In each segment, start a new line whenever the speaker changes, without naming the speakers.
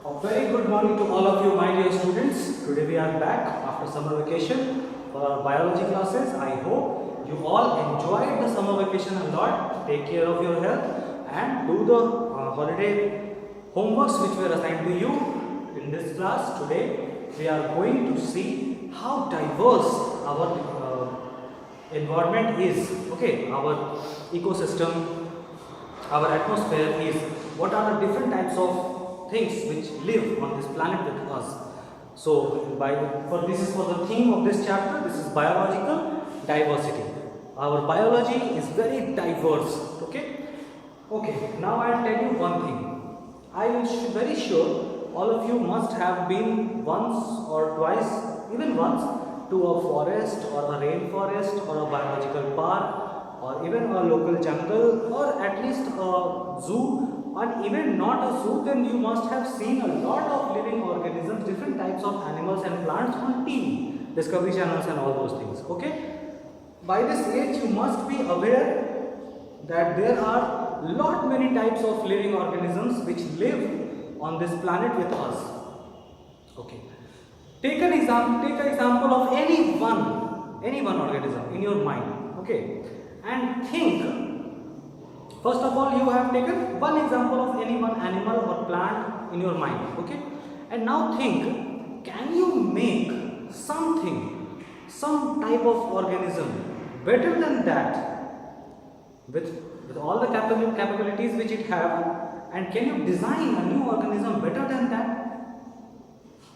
A very good morning to all of you, my dear students. Today we are back after summer vacation for our biology classes. I hope you all enjoyed the summer vacation a lot. Take care of your health and do the holiday homeworks which were assigned to you. In this class today we are going to see how diverse our environment is. Okay, our ecosystem, our atmosphere is. What are the different types of things which live on this planet with us? So, this is for the theme of this chapter. This is biological diversity. Our biology is very diverse. Okay. Okay. Now I will tell you one thing. I am very sure all of you must have been once or twice, even once, to a forest or a rainforest or a biological park or even a local jungle or at least a zoo. And even not a zoo, then you must have seen a lot of living organisms, different types of animals and plants on TV, Discovery channels and all those things. Okay. By this age, you must be aware that there are many types of living organisms which live on this planet with us. Okay. Take an example of any one organism in your mind. Okay. And think. First of all, you have taken one example of any one animal or plant in your mind, okay? And now think, can you make something, some type of organism better than that with all the capabilities which it have, and can you design a new organism better than that?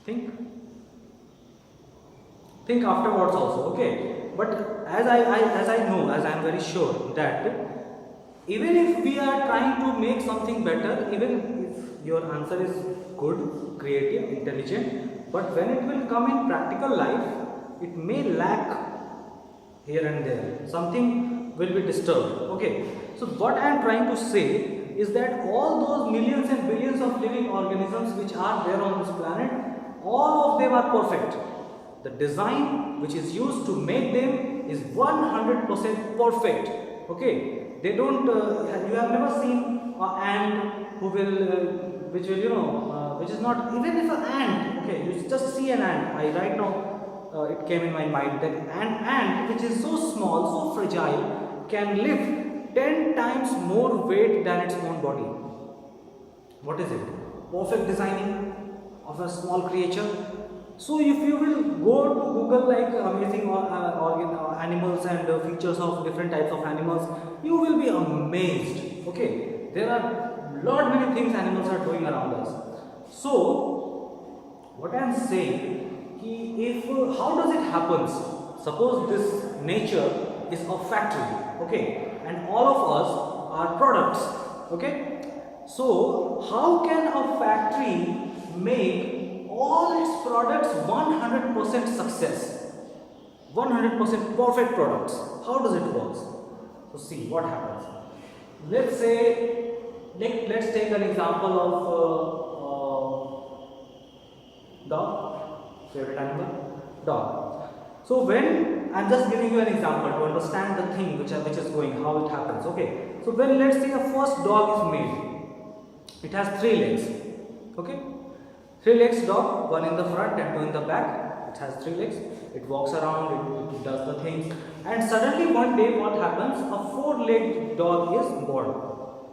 Think afterwards also, okay? But as I am very sure that even if we are trying to make something better, even if your answer is good, creative, intelligent, but when it will come in practical life, it may lack here and there. Something will be disturbed. Okay. So what I am trying to say is that all those millions and billions of living organisms which are there on this planet, all of them are perfect. The design which is used to make them is 100% perfect. Okay. They don't. You have never seen an ant who will, which is not even if an ant. Okay, you just see an ant. Right now it came in my mind that an ant which is so small, so fragile, can lift 10 times more weight than its own body. What is it? Perfect designing of a small creature. So if you will go to Google like amazing animals and features of different types of animals, you will be amazed. Okay, there are many things animals are doing around us. So what I am saying, how does it happen? Suppose this nature is a factory, okay, and all of us are products, okay. So how can a factory make all its products 100% success, 100% perfect products? How does it work? So see what happens. Let's take an example of dog, favorite animal, dog. So when I'm just giving you an example to understand the thing which is going, how it happens. Okay. So when let's say a first dog is made, it has 3 legs. Okay. 3 legs dog, one in the front and 2 in the back. It has 3 legs. It walks around, it does the things. And suddenly one day what happens? A 4-legged dog is born.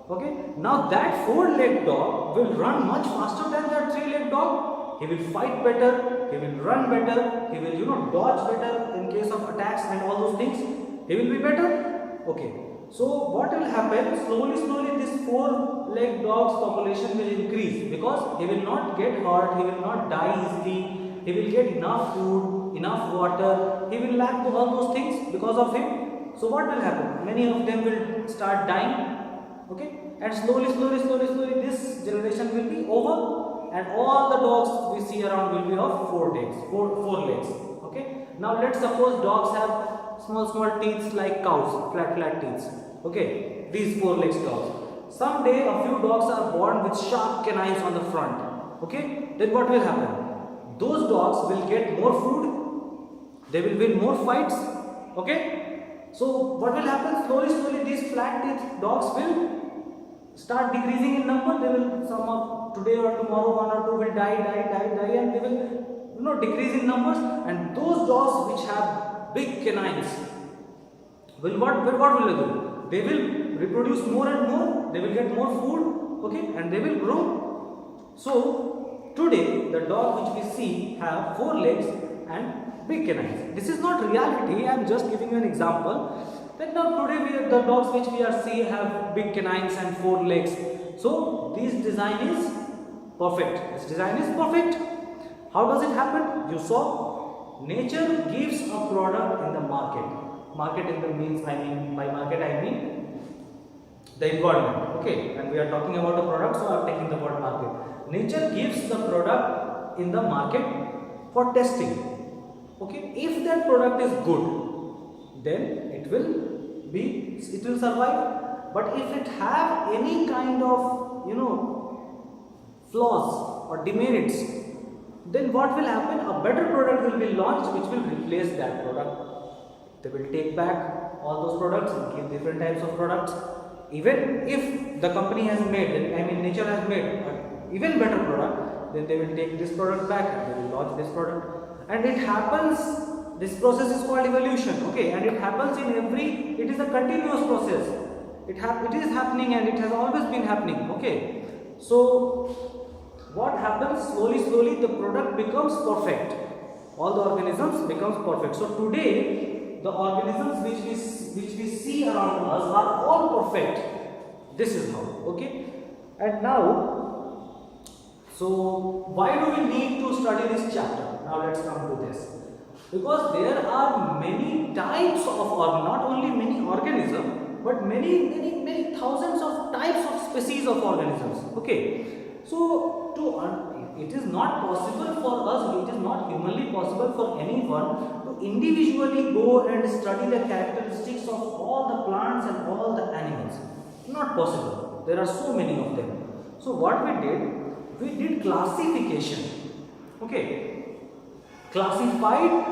Okay. Now that 4-legged dog will run much faster than that 3-legged dog. He will fight better. He will run better. He will dodge better in case of attacks and all those things. He will be better. Okay. So what will happen? Slowly this 4-legged dog's population will increase because he will not get hurt, he will not die easily, he will get enough food, enough water, he will lack all those things because of him. So what will happen? Many of them will start dying. Okay, and slowly this generation will be over, and all the dogs we see around will be of 4 legs. Okay. Now let's suppose dogs have small teeth like cows, flat teeth. Okay, these 4 legs dogs. Someday a few dogs are born with sharp canines on the front. Okay, then what will happen? Those dogs will get more food, they will win more fights. Okay, so what will happen? Slowly these flat teeth dogs will start decreasing in number. They will sum up today or tomorrow one or two will die, and they will, decrease in numbers. And those dogs which have big canines will what will they do? They will reproduce more and more. They will get more food, okay, and they will grow. So today the dog which we see have 4 legs and big canines. This is not reality. I am just giving you an example. That now today the dogs which we are seeing have big canines and 4 legs. So this design is perfect. This design is perfect. How does it happen? You saw, nature gives a product in the market. Market in the means, by market I mean the environment. Okay, and we are talking about a product, so I am taking the word market. Nature gives the product in the market for testing. Okay, if that product is good, then it will survive. But if it have any kind of flaws or demerits, then what will happen? A better product will be launched which will replace that product. They will take back all those products and give different types of products. Even if the company has made, nature has made an even better product, then they will take this product back and they will launch this product. And it happens, this process is called evolution, okay, and it happens in it is a continuous process. It is happening and it has always been happening, okay. So what happens, slowly the product becomes perfect. All the organisms becomes perfect. So today the organisms which we see around us are all perfect. This is how, okay. And now, so why do we need to study this chapter? Now let's come to this. Because there are many types of, or not only many organisms, but many thousands of types of species of organisms. Okay. So it is not possible for us, it is not humanly possible for anyone to individually go and study the characteristics of all the plants and all the animals. Not possible. There are so many of them. So what we did classification. Okay. Classified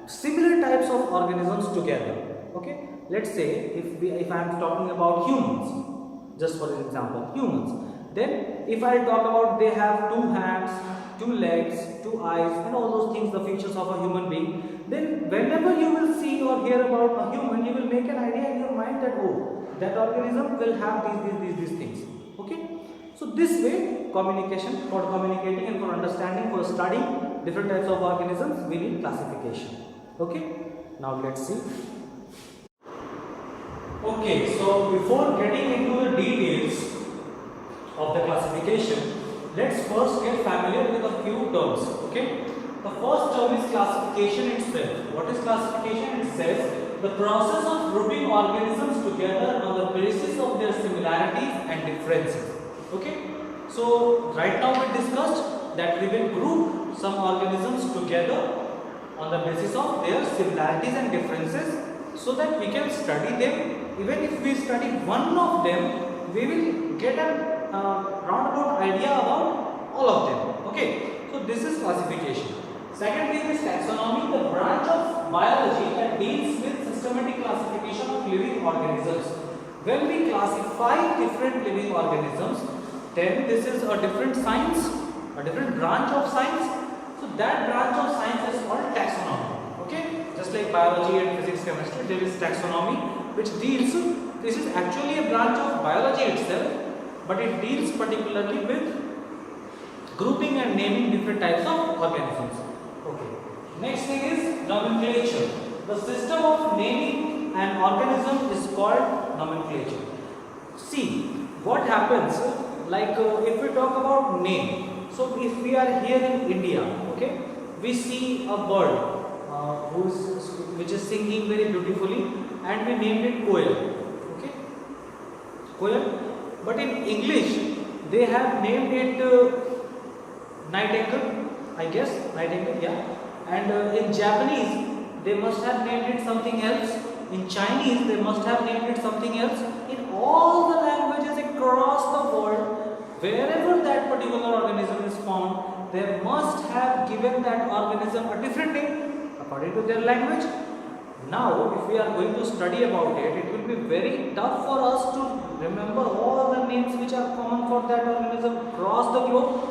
similar types of organisms together. Okay. Let's say if I am talking about humans, just for an example, humans. Then if I talk about they have 2 hands, 2 legs, 2 eyes and all those things, the features of a human being, then whenever you will see or hear about a human, you will make an idea in your mind that, oh, that organism will have these things. Okay. So this way, communication, for communicating and for understanding, for studying different types of organisms, we need classification. Okay. Now let's see. Okay, so before getting into the details of the classification, let's first get familiar with a few terms. Okay, the first term is classification itself. What is classification? It says the process of grouping organisms together on the basis of their similarities and differences. Okay, so right now we discussed that we will group some organisms together on the basis of their similarities and differences, so that we can study them. Even if we study one of them, we will get a roundabout idea about all of them. Okay, so this is classification. Second thing is taxonomy, the branch of biology that deals with systematic classification of living organisms. When we classify different living organisms, then this is a different science, a different branch of science. So that branch of science is called taxonomy. Okay, just like biology and physics, chemistry, there is taxonomy which deals, this is actually a branch of biology itself, but it deals particularly with grouping and naming different types of organisms. Okay. Next thing is nomenclature. The system of naming an organism is called nomenclature. See, what happens, like if we talk about name, so if we are here in India, okay, we see a bird which is singing very beautifully, and we named it Koel. Okay, Koel. But in English, they have named it nightingale, I guess, nightingale, yeah. And in Japanese, they must have named it something else. In Chinese, they must have named it something else. In all the languages across the world, wherever that particular organism is found, they must have given that organism a different name according to their language. Now, if we are going to study about it, it will be very tough for us to remember all the names which are common for that organism across the globe?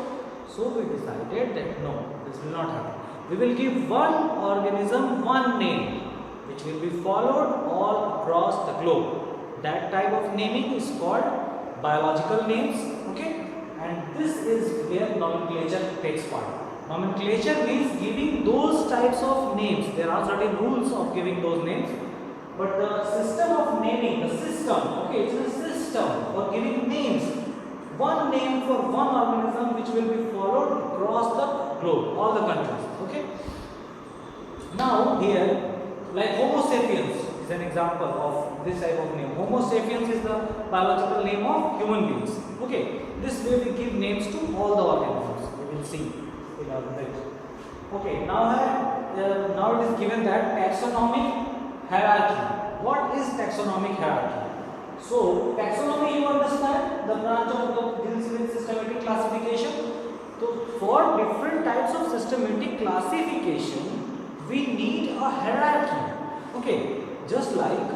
So we decided that no, this will not happen. We will give one organism one name which will be followed all across the globe. That type of naming is called biological names. Okay, and this is where nomenclature takes part. Nomenclature means giving those types of names. There are certain rules of giving those names, but the system of naming, the system, okay, it's a system for giving names. One name for one organism which will be followed across the globe, all the countries. Okay. Now here, like Homo sapiens is an example of this type of name. Homo sapiens is the biological name of human beings. Okay. This way we give names to all the organisms. We will see in our bit. Okay. Now it is given that taxonomic hierarchy. What is taxonomic hierarchy? So, taxonomy, you understand, the branch of the deals with systematic classification. So, for different types of systematic classification, we need a hierarchy. Okay, just like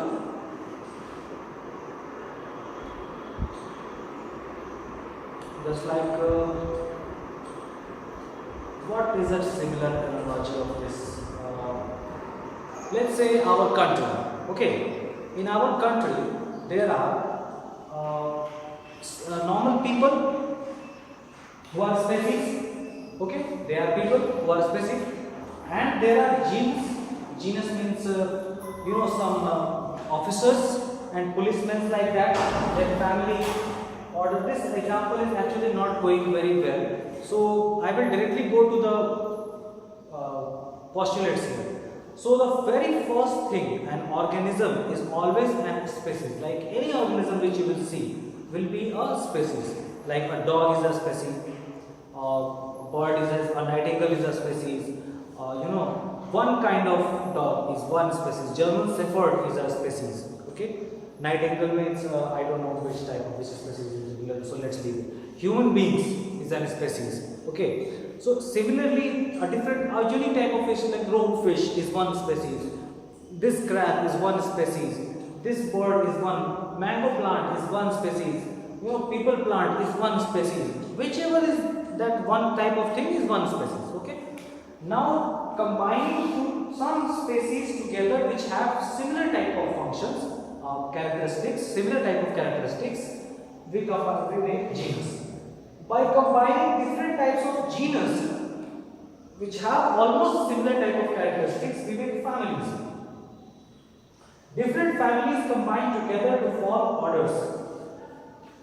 what is a similar analogy of this? Let's say our country. Okay, in our country, there are normal people who are species. Okay, they are people who are species, and there are genus. Genus means some officers and policemen like that, their family. Or this example is actually not going very well, so I will directly go to the postulates here. So the very first thing, an organism is always a species. Like any organism which you will see will be a species. Like a dog is a species, a bird is a nightingale is a species. One kind of dog is one species. German Shepherd is a species. Okay, nightingale means I don't know which type of species is. So let's leave it. Human beings is a species. Okay. So similarly, a unique type of fish like roguefish is one species. This crab is one species. This bird is one. Mango plant is one species. People plant is one species. Whichever is that one type of thing is one species. Okay. Now combining some species together which have similar type of functions, characteristics, similar type of characteristics, we make genus. By combining different types of genus which have almost similar type of characteristics, we make families. Different families combine together to form orders.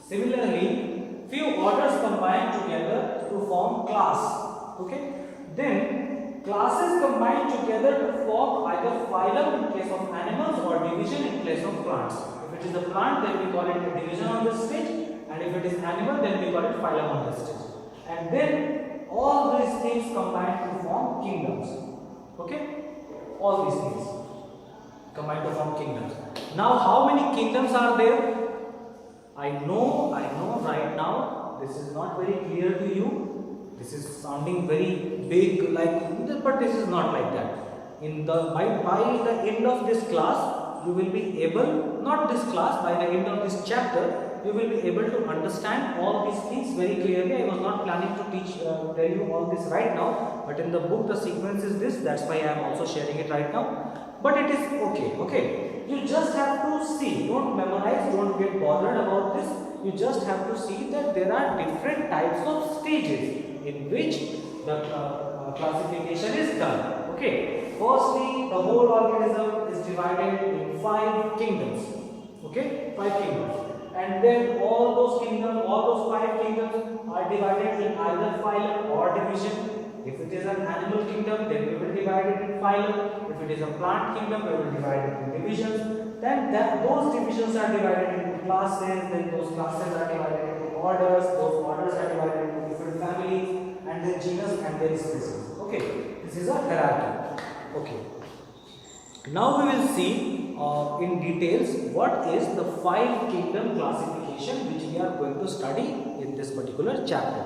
Similarly, few orders combine together to form class. Okay. Then classes combine together to form either phylum in case of animals or division in case of plants. If it is a plant, then we call it a division on this stage. And if it is animal, then we call it phylum on this stage. And then all these things combine to form kingdoms. Okay? All these things combine to form kingdoms. Now, how many kingdoms are there? I know right now this is not very clear to you. This is sounding very big, but this is not like that. By the end of this class, you will be able, not this class, by the end of this chapter, you will be able to understand all these things very clearly. I was not planning to tell you all this right now, but in the book the sequence is this. That's why I am also sharing it right now. But it is okay. Okay, you just have to see. Don't memorize. Don't get bothered about this. You just have to see that there are different types of stages in which the classification is done. Okay. Firstly, the whole organism is divided in 5 kingdoms. Okay, 5 kingdoms. And then all those 5 kingdoms are divided in either phylum or division. If it is an animal kingdom, then we will divide it in phylum. If it is a plant kingdom, we will divide it in divisions. Then those divisions are divided into classes, then those classes are divided into orders, those orders are divided into different families, and then genus and then species. Okay, this is a hierarchy. Okay. Now we will see in details what is the 5 kingdom classification which we are going to study in this particular chapter.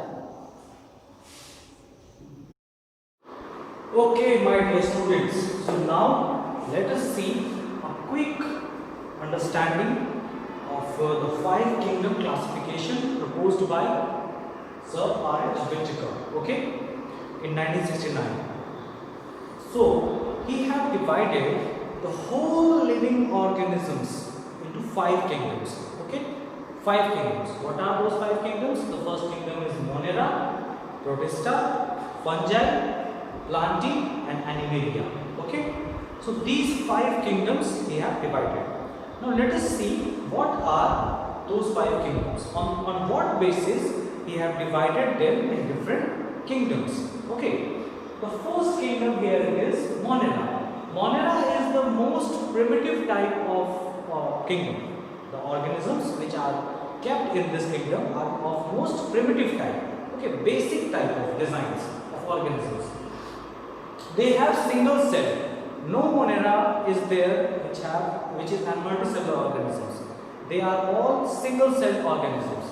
Okay, my dear students, so now let us see a quick understanding of of the 5 kingdom classification proposed by Sir R.H. Whittaker, okay, in 1969. So he had divided the whole living organisms into 5 kingdoms, okay, 5 kingdoms. What are those 5 kingdoms? The first kingdom is Monera, Protista, Fungi, Plantae and Animalia, okay. So these 5 kingdoms he have divided. Now let us see what are those 5 kingdoms. On what basis he have divided them in different kingdoms. Okay. The first kingdom here is Monera. Monera is the most primitive type of kingdom. The organisms which are kept in this kingdom are of most primitive type. Okay, basic type of designs of organisms. They have single cell. No Monera is there which is multicellular organisms. They are all single cell organisms.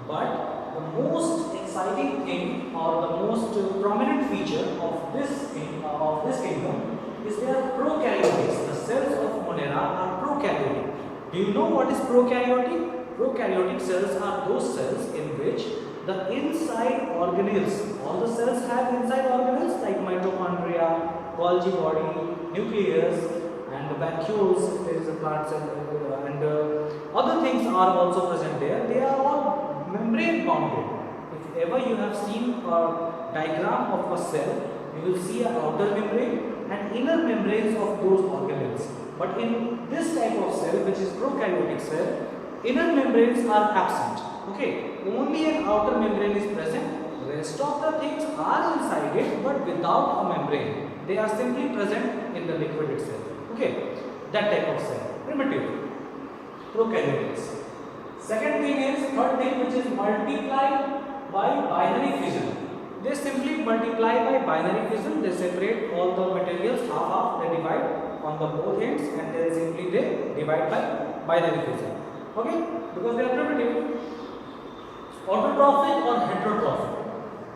But the most exciting thing or the most prominent feature of this kingdom is they are prokaryotic. The cells of Monera are prokaryotic. Do you know what is prokaryotic? Prokaryotic cells are those cells in which the inside organelles, all the cells have inside organelles like mitochondria, Golgi body, nucleus and the vacuoles, if there is a plant cell, and other things are also present there. They are all membrane bounded. If ever you have seen a diagram of a cell, you will see an outer membrane and inner membranes of those organelles. But in this type of cell, which is prokaryotic cell, inner membranes are absent. Okay, only an outer membrane is present. Rest of the things are inside it, but without a membrane. They are simply present in the liquid itself. Okay, that type of cell, primitive, prokaryotics. Second thing is, third thing, which is multiply by binary fission. They simply multiply by binary fission. They separate all the materials half. They divide on the both ends, and they simply divide by binary fission. Okay, because they are primitive. Autotrophic or heterotrophic.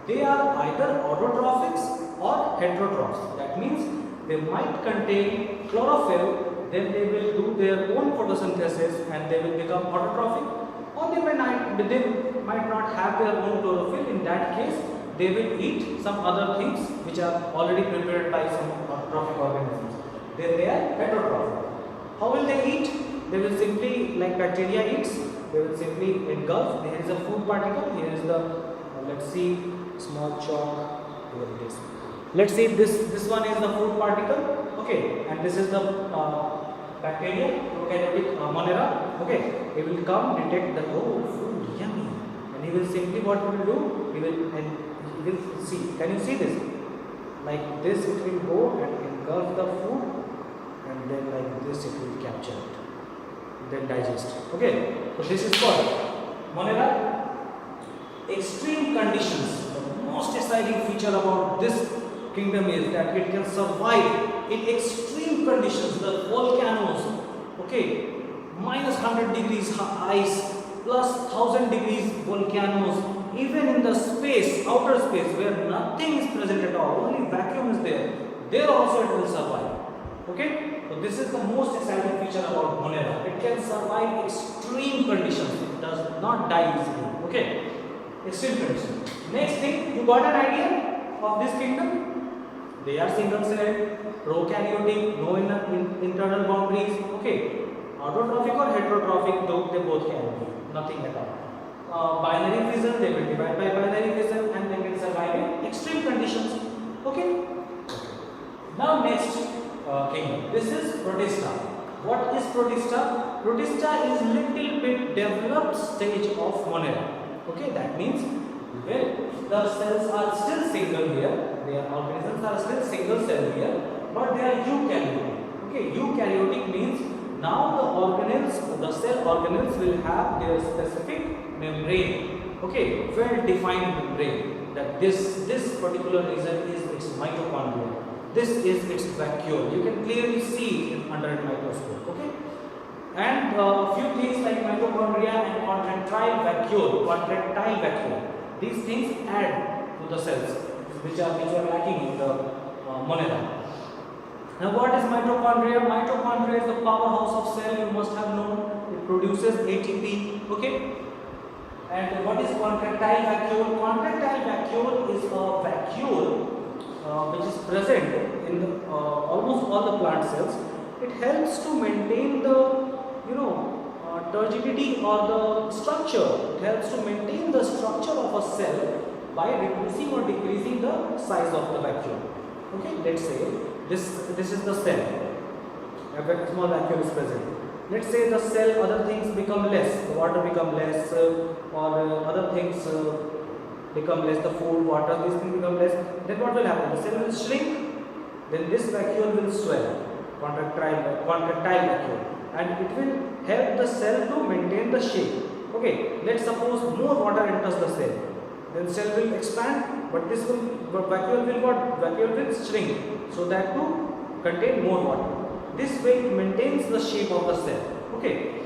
They are either autotrophics or heterotrophs. That means they might contain chlorophyll, then they will do their own photosynthesis and they will become autotrophic, or they might not have their own chlorophyll. In that case, they will eat some other things which are already prepared by some autotrophic organisms. Then they are heterotrophic. How will they eat? They will simply, like bacteria eats, they will simply engulf. Here is a food particle, here is the, let's see, small chalk, here it is. Let's see, this one is the food particle, okay, and this is the bacteria, prokaryotic Monera, okay. He will come, detect the food, yummy, and he will simply, what he will do, he will see, can you see this? Like this it will go and engulf the food, and then like this it will capture it, then digest, okay. So this is called Monera. Extreme conditions. The most exciting feature about this kingdom is that it can survive in extreme conditions. The volcanoes, okay, minus 100 degrees ice, plus 1000 degrees volcanoes, even in the space, outer space, where nothing is present at all, only vacuum is there also it will survive. Okay, so this is the most exciting feature about Monera. It can survive extreme conditions. It does not die easily. Okay, extreme conditions. Next thing, you got an idea of this kingdom? They are single celled, prokaryotic, no internal boundaries. Okay, autotrophic or heterotrophic, though they both can be, nothing at all. Binary fission, they will divide by binary fission and they will survive in extreme conditions. Okay. Now next kingdom. This is Protista. What is Protista? Protista is little bit developed stage of Monera. Okay, that means when the cells are still single here, their organisms are still single cell here, but they are eukaryotic. Okay, eukaryotic means now the organelles, the cell organelles will have their specific membrane. Okay, well defined membrane. That this particular region is its mitochondria. This is its vacuole. You can clearly see it under a microscope. Okay, and a few things like mitochondria and contractile vacuole. These things add to the cells which are lacking in the Monera. Now what is mitochondria? Mitochondria is the powerhouse of cell, you must have known. It produces ATP, okay? And what is contractile vacuole? Contractile vacuole is a vacuole which is present in almost all the plant cells. It helps to maintain the turgidity or the structure. It helps to maintain the structure of a cell by reducing or decreasing the size of the vacuole. Okay, let's say this is the cell. A small vacuole is present. Let's say the cell, other things become less, the water become less, or other things become less, the food, water, these things become less. Then what will happen? The cell will shrink, then this vacuole will swell, contractile vacuole, and it will help the cell to maintain the shape. Okay, let's suppose more water enters the cell, then cell will expand, but vacuole will shrink, so that to contain more water. This way it maintains the shape of the cell. Okay.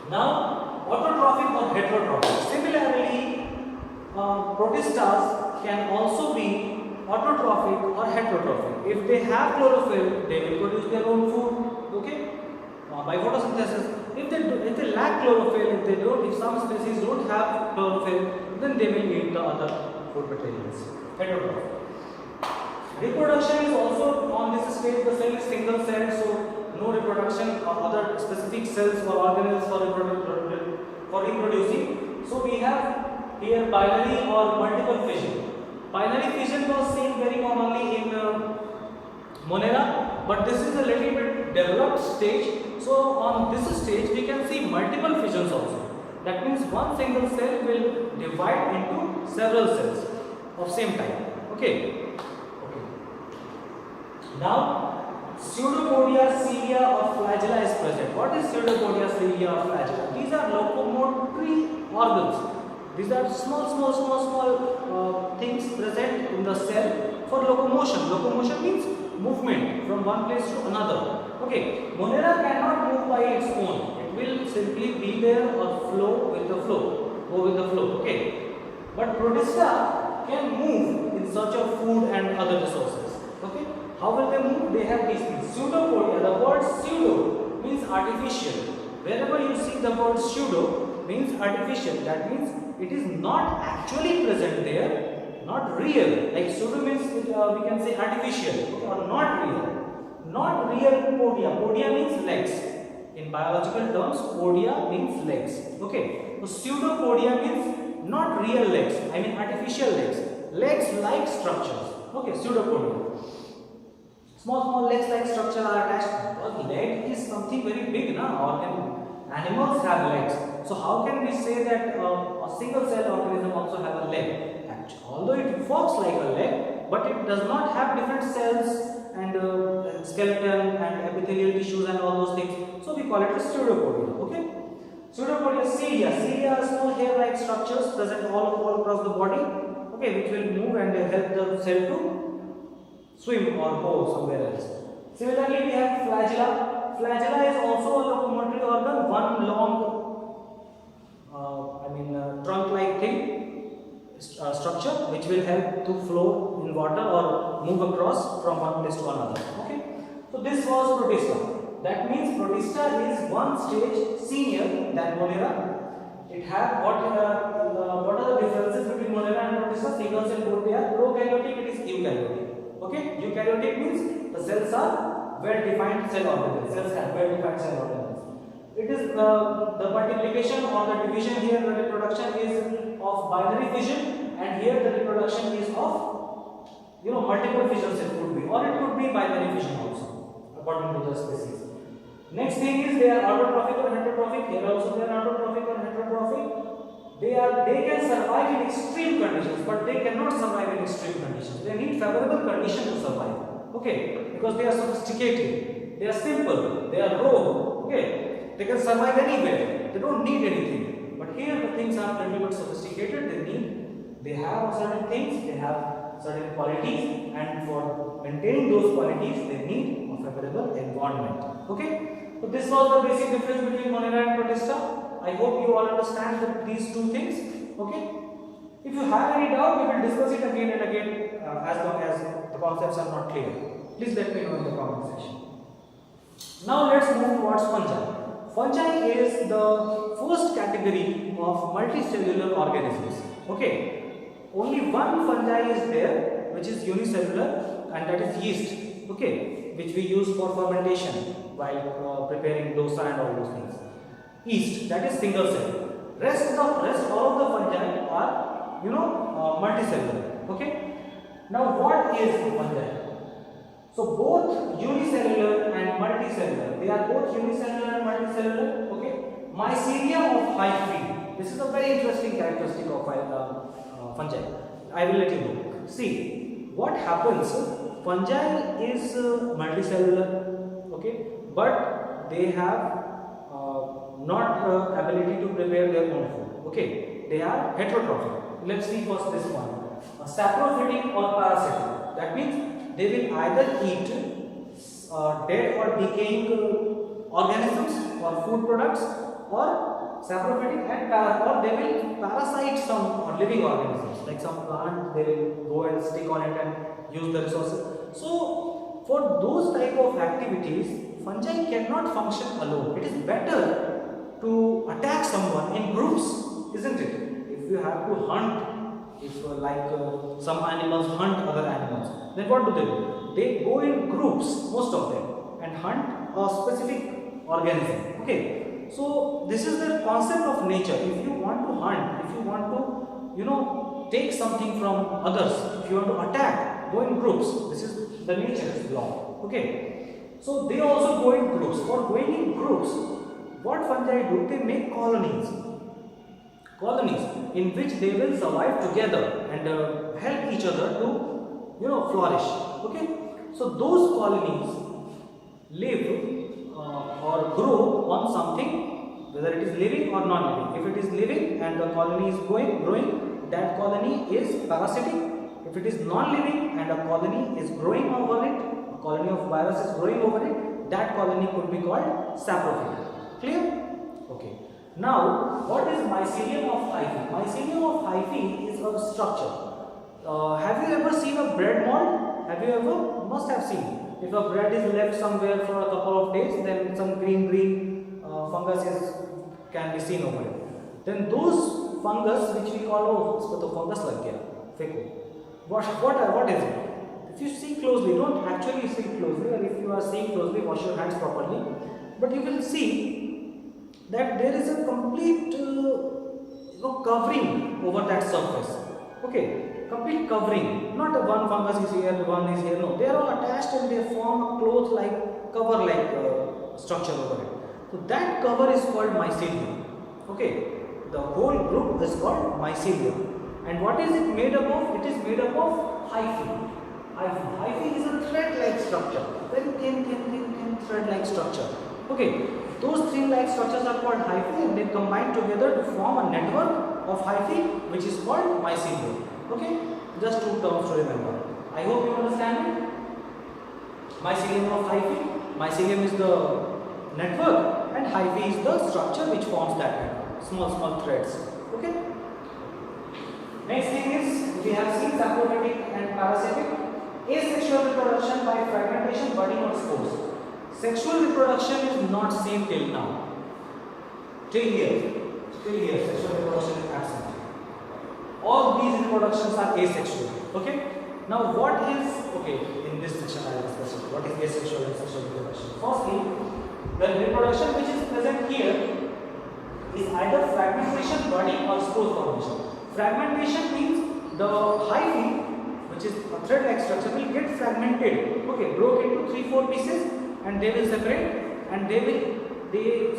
Now, autotrophic or heterotrophic. Similarly, protistas can also be autotrophic or heterotrophic. If they have chlorophyll, they will produce their own food. Okay. By photosynthesis. If they lack chlorophyll, if some species don't have chlorophyll, then they will eat the other food materials. Heterotrophic. Reproduction is also on this stage. The cell is single cell, so no reproduction of other specific cells or organelles for reproducing. So we have here binary or multiple fission. Binary fission was seen very commonly in Monera, but this is a little bit developed stage. So on this stage we can see multiple fissions also. That means one single cell will divide into several cells of same type. Okay. Now, pseudopodia, cilia or flagella is present. What is pseudopodia, cilia or flagella? These are locomotory organs. These are small things present in the cell for locomotion. Locomotion means movement from one place to another. Okay, Monera cannot move by its own. It will simply be there or flow with the flow, go with the flow. Okay, but Protista can move in search of food and other resources. Okay. How will they move? They have these things. Pseudopodia, the word pseudo means artificial. Wherever you see the word pseudo means artificial. That means it is not actually present there, not real. Like pseudo means we can say artificial, okay, or not real. Not real podia. Podia means legs. In biological terms, podia means legs. Okay. So pseudopodia means not real legs. I mean artificial legs. Legs-like structures. Okay, pseudopodia. Small legs-like structure are attached. Because leg is something very big now. Animals have legs. So how can we say that a single cell organism also have a leg? Actually, although it walks like a leg, but it does not have different cells and skeleton and epithelial tissues and all those things. So we call it a pseudopodia. Okay. Pseudopodia, cilia. Cilia are small hair-like structures present all across the body. Okay, which will move and help the cell to swim or go somewhere else. Similarly, we have flagella. Flagella is also a locomotory organ, one long, trunk-like thing, structure, which will help to flow in water or move across from one place to another. Okay. So this was Protista. That means Protista is one stage senior than Monera. It had what are the differences between Monera and Protista? Single cell both they are. Prokaryotic, it is eukaryotic. Okay, eukaryotic means the cells are well-defined cell organelles. Cells have well-defined cell organelles. It is the multiplication or the division here, the reproduction is of binary fission, and here the reproduction is of multiple fissions. It could be, or it could be binary fission also, according to the species. Next thing is they are autotrophic or heterotrophic. Here also they are autotrophic or heterotrophic. They can survive in extreme conditions, but they cannot survive in extreme conditions. They need favorable conditions to survive. Okay, because they are sophisticated, they are simple, they are raw. Okay, they can survive anywhere. They don't need anything. But here the things are a little bit sophisticated. They have certain things, they have certain qualities, and for maintaining those qualities, they need a favorable environment. Okay, so this was the basic difference between Monera and Protista. I hope you all understand these two things. Okay. If you have any doubt, we will discuss it again and again as long as the concepts are not clear. Please let me know in the comment section. Now let's move towards fungi. Fungi is the first category of multicellular organisms. Okay, only one fungi is there, which is unicellular, and that is yeast. Okay, which we use for fermentation while preparing dosa and all those things. Yeast, that is single cell. Rest all of the fungi are multicellular. Okay. Now what is fungi? So both unicellular and multicellular, they are both unicellular and multicellular. Okay. Mycelium of hyphae. This is a very interesting characteristic of fungi. I will let you know. See what happens. Fungi is multicellular. Okay, but they have not ability to prepare their own food. Okay, they are heterotrophic. Let's see first this one. Saprophytic or parasitic. That means they will either eat dead or decaying organisms or food products, or saprophytic and or they will parasite some living organisms, like some plant. They will go and stick on it and use the resources. So for those type of activities, fungi cannot function alone. It is better to attack someone in groups, isn't it? If you have to hunt, if some animals hunt other animals, then what do? They go in groups, most of them, and hunt a specific organism. Okay, so this is the concept of nature. If you want to hunt, if you want to take something from others, if you want to attack, go in groups. This is the nature's law. Okay, so they also go in groups. For going in groups, what fungi do? They make colonies in which they will survive together and help each other to flourish. Okay, so those colonies live or grow on something, whether it is living or non-living. If it is living and the colony is growing, that colony is parasitic. If it is non-living and a colony is growing over it, a colony of virus is growing over it, that colony could be called saprophytic. Clear? Okay. Now, what is mycelium of hyphae? Mycelium of hyphae is a structure. Have you ever seen a bread mold? Have you ever? Must have seen. If a bread is left somewhere for a couple of days, then some green fungus can be seen over it. Then those fungus, which we call fungus lag gaya, feco. What is it? If you see closely, don't actually see closely, or if you are seeing closely, wash your hands properly. But you will see that there is a complete covering over that surface. Okay, complete covering. Not one fungus is here, one is here. No, they are all attached and they form a cloth-like, cover-like structure over it. So that cover is called mycelium. Okay, the whole group is called mycelium. And what is it made up of? It is made up of hyphae. Hyphae is a thread-like structure, very thin thread-like structure. Okay, those thin-like structures are called hyphae, and they combine together to form a network of hyphae, which is called mycelium. Okay, just two terms to remember. I hope you understand it. Mycelium of hyphae. Mycelium is the network, and hyphae is the structure which forms that network. Small threads. Okay. Next thing is, we have seen saprophytic and parasitic. Asexual reproduction by fragmentation, budding or spores. Sexual reproduction is not seen till now. Till here, sexual reproduction is absent. All these reproductions are asexual. Okay. Now, what is in this section I will discuss it. What is asexual and sexual reproduction? Firstly, the reproduction which is present here is either fragmentation, budding, or spore formation. Fragmentation means the hyphae, which is a thread-like structure, will get fragmented. Okay, broke into 3-4 pieces, and they will separate, and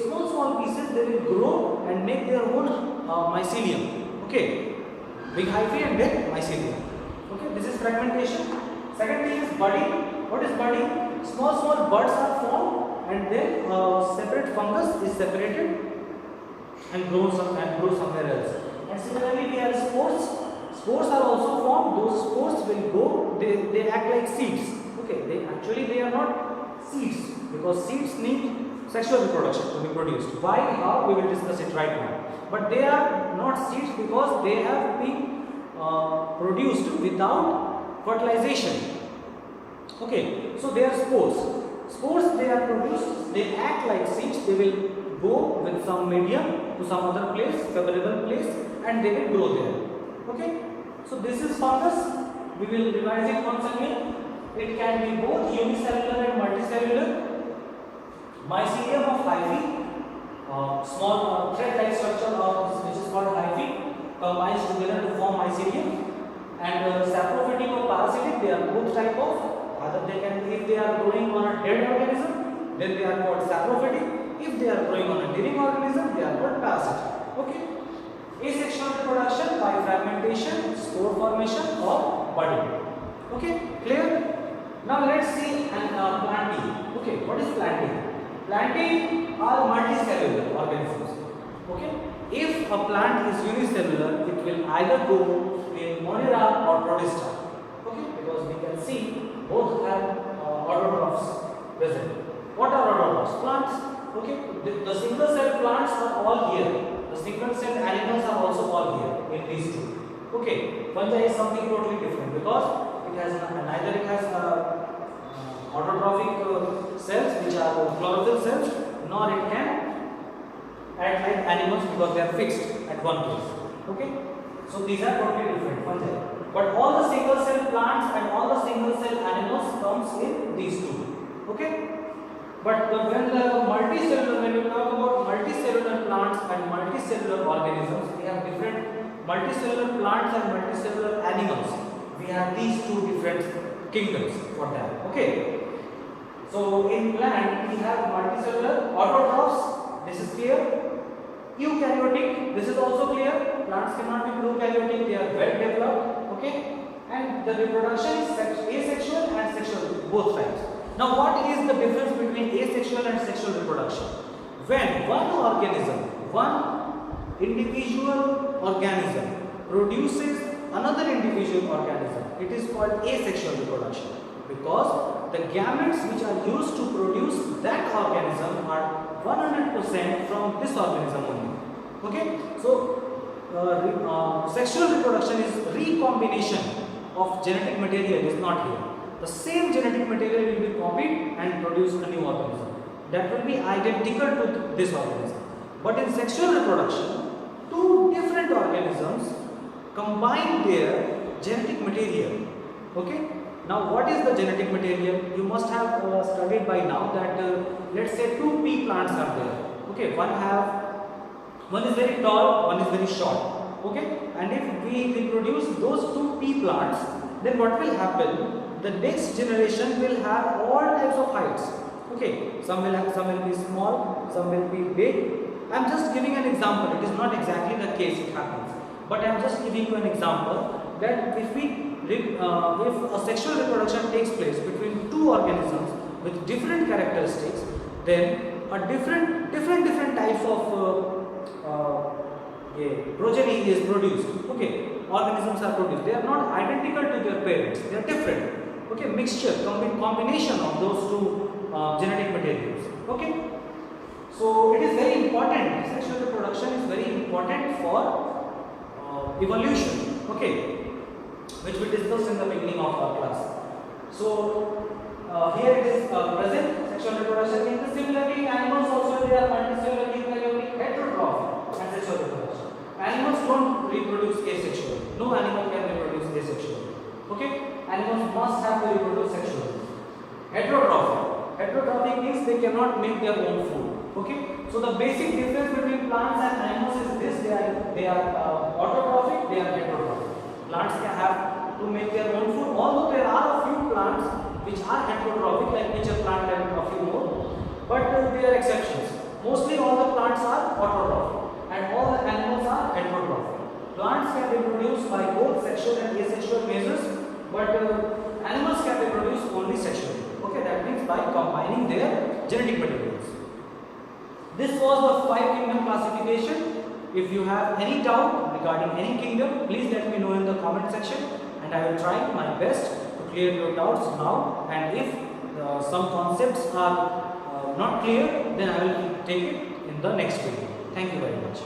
small pieces they will grow and make their own mycelium. Okay, big hyphae and then mycelium. Okay, this is fragmentation. Second thing is budding. What is budding? Small buds are formed, and then separate fungus is separated and grows somewhere else. And similarly, we have spores. Spores are also formed. Those spores will go. They act like seeds. Okay, they are not seeds, because seeds need sexual reproduction to be produced. Why? How? We will discuss it right now. But they are not seeds because they have been produced without fertilization. Okay, so they are spores. Spores, they are produced, they act like seeds, they will go with some medium to some other place, favorable place, and they will grow there. Okay, so this is fungus. We will revise it once again. It can be both unicellular and multicellular. Mycelium of hyphae, small thread-like structure of which is called hyphae, combines together to form mycelium. And saprophytic or parasitic, they are both type of. Either they can, if they are growing on a dead organism, then they are called saprophytic. If they are growing on a living organism, they are called parasitic. Okay. Asexual reproduction by fragmentation, spore formation, or budding. Okay, clear? Now let's see plantae. Okay, what is plantae? Plantae are multicellular organisms. Okay, if a plant is unicellular, it will either go in Monera or Protista. Okay, because we can see both have autotrophs present. What are autotrophs? Plants. Okay, the single cell plants are all here. The single cell animals are also all here in these two. Okay, fungi is something totally different because it has neither it has autotrophic cells which are chlorophyll cells, nor it can act like animals because they are fixed at one place. Okay, so these are totally different fungi. But all the single cell plants and all the single cell animals comes in these two. Okay. But when you talk about multicellular plants and multicellular organisms, we have different multicellular plants and multicellular animals. We have these two different kingdoms for them. Okay. So in plant we have multicellular autotrophs. This is clear. Eukaryotic. This is also clear. Plants cannot be prokaryotic. They are well developed. Okay. And the reproduction is asexual and sexual, both types. Now what is the difference between asexual and sexual reproduction? When one individual organism produces another individual organism, it is called asexual reproduction because the gametes which are used to produce that organism are 100% from this organism only. Okay, so sexual reproduction is recombination of genetic material is not here. The same genetic material will be copied and produce a new organism that will be identical to this organism. But in sexual reproduction, two different organisms combine their genetic material. Okay. Now, what is the genetic material? You must have studied by now that let's say two pea plants are there. Okay. One is very tall, one is very short. Okay. And if we reproduce those two pea plants, then what will happen? The next generation will have all types of heights. Okay, some will be small, some will be big. I am just giving an example. It is not exactly the case it happens, but I am just giving you an example that if a sexual reproduction takes place between two organisms with different characteristics, then a different types of progeny is produced. Okay, organisms are produced. They are not identical to their parents. They are different. Okay, mixture, combination of those two genetic materials. Okay, so it is very important. Sexual reproduction is very important for evolution. Okay, which we discussed in the beginning of our class. So here it is present sexual reproduction. Similarly, animals also they are multicellular, eukaryotic, heterotrophic, and sexual reproduction. Animals don't reproduce asexually. No animal can reproduce asexually. Okay. Animals must have to reproduce sexually. Heterotrophic means they cannot make their own food. Okay. So the basic difference between plants and animals is this: they are autotrophic, they are heterotrophic. Plants can have to make their own food. Although there are a few plants which are heterotrophic, like nature plant and a few more, but they are exceptions. Mostly all the plants are autotrophic, and all the animals are heterotrophic. Plants can reproduce by both sexual and asexual measures. But animals can reproduce only sexually. Okay, that means by combining their genetic materials. This was the 5 kingdom classification. If you have any doubt regarding any kingdom, please let me know in the comment section, and I will try my best to clear your doubts now. And if some concepts are not clear, then I will take it in the next video. Thank you very much.